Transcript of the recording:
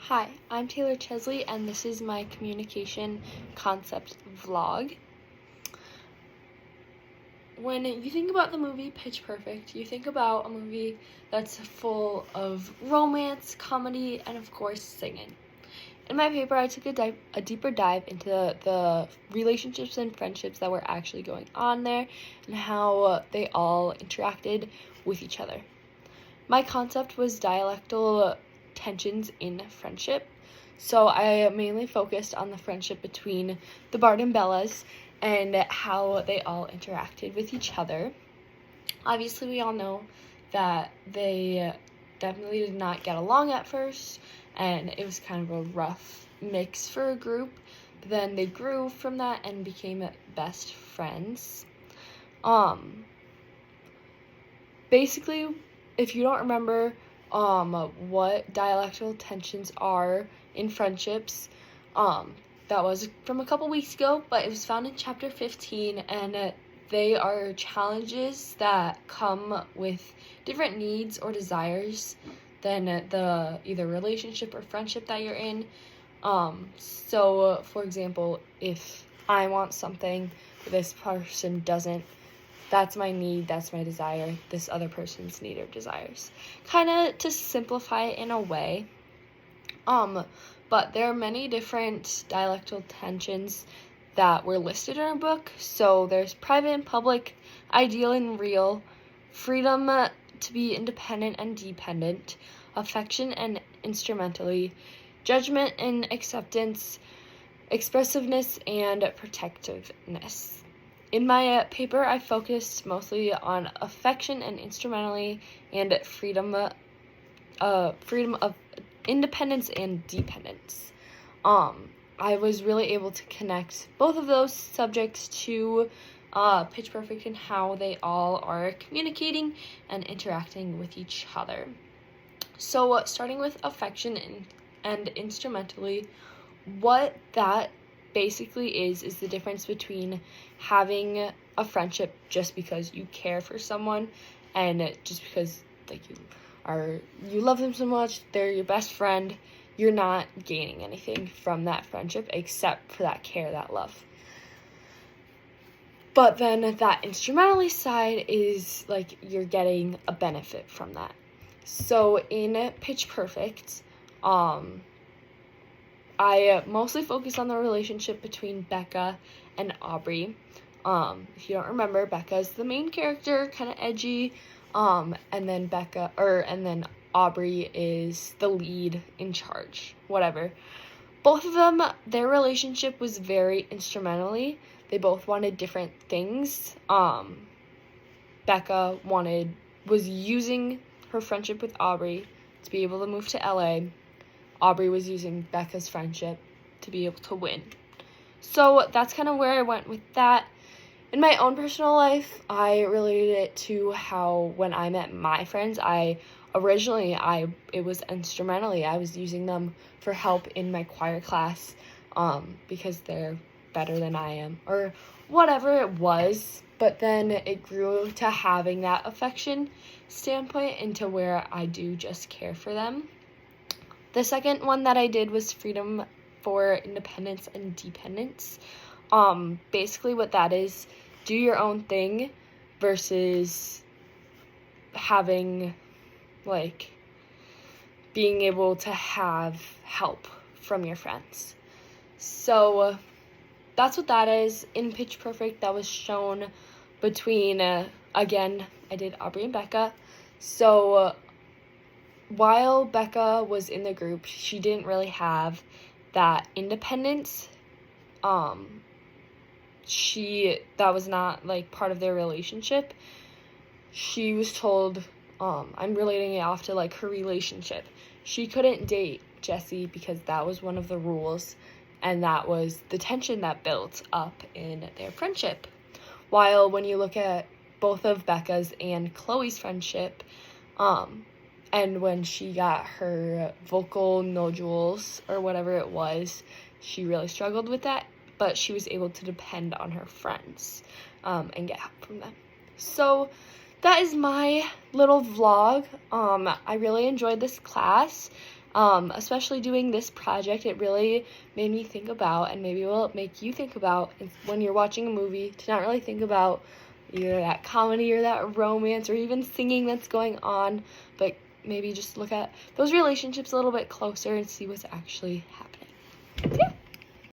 Hi, I'm Taylor Chesley, and this is my communication concept vlog. When you think about the movie Pitch Perfect, you think about a movie that's full of romance, comedy, and of course singing. In my paper, I took a deeper dive into the relationships and friendships that were actually going on there and how they all interacted with each other. My concept was dialectal tensions in friendship. So I mainly focused on the friendship between the Bart and Bellas and how they all interacted with each other. Obviously, we all know that they definitely did not get along at first, and it was kind of a rough mix for a group. But then they grew from that and became best friends. Basically, if you don't remember what dialectal tensions are in friendships, that was from a couple weeks ago, but it was found in chapter 15, and they are challenges that come with different needs or desires than the either relationship or friendship that you're in. So for example, if I want something this person doesn't, that's my need, that's my desire, this other person's need or desires. Kind of to simplify it in a way. But there are many different dialectal tensions that were listed in our book. So there's private and public, ideal and real, freedom to be independent and dependent, affection and instrumentally, judgment and acceptance, expressiveness and protectiveness. In my paper, I focused mostly on affection and instrumentally and freedom of independence and dependence. I was really able to connect both of those subjects to Pitch Perfect and how they all are communicating and interacting with each other. So starting with affection and instrumentally, what that basically is the difference between having a friendship just because you care for someone and just because you love them so much, they're your best friend. You're not gaining anything from that friendship except for that care, that love. But then that instrumentally side is like you're getting a benefit from that. So in Pitch Perfect, I mostly focus on the relationship between Becca and Aubrey. If you don't remember, Becca is the main character, kind of edgy, and then Aubrey is the lead in charge, whatever. Both of them, their relationship was very instrumentally. They both wanted different things. Becca was using her friendship with Aubrey to be able to move to LA. Aubrey was using Becca's friendship to be able to win. So that's kind of where I went with that. In my own personal life, I related it to how when I met my friends, it was instrumentally. I was using them for help in my choir class because they're better than I am or whatever it was. But then it grew to having that affection standpoint into where I do just care for them. The second one that I did was freedom for independence and dependence. Basically what that is, do your own thing versus having, being able to have help from your friends. So that's what that is. In Pitch Perfect, that was shown between, again, I did Aubrey and Becca. So while Becca was in the group, she didn't really have that independence. That was not part of their relationship. She was told, I'm relating it off to her relationship. She couldn't date Jesse because that was one of the rules, and that was the tension that built up in their friendship. While when you look at both of Becca's and Chloe's friendship, and when she got her vocal nodules or whatever it was, she really struggled with that, but she was able to depend on her friends and get help from them. So that is my little vlog. I really enjoyed this class. Especially doing this project, it really made me think about, and maybe will make you think about, when you're watching a movie, to not really think about either that comedy or that romance or even singing that's going on, but maybe just look at those relationships a little bit closer and see what's actually happening.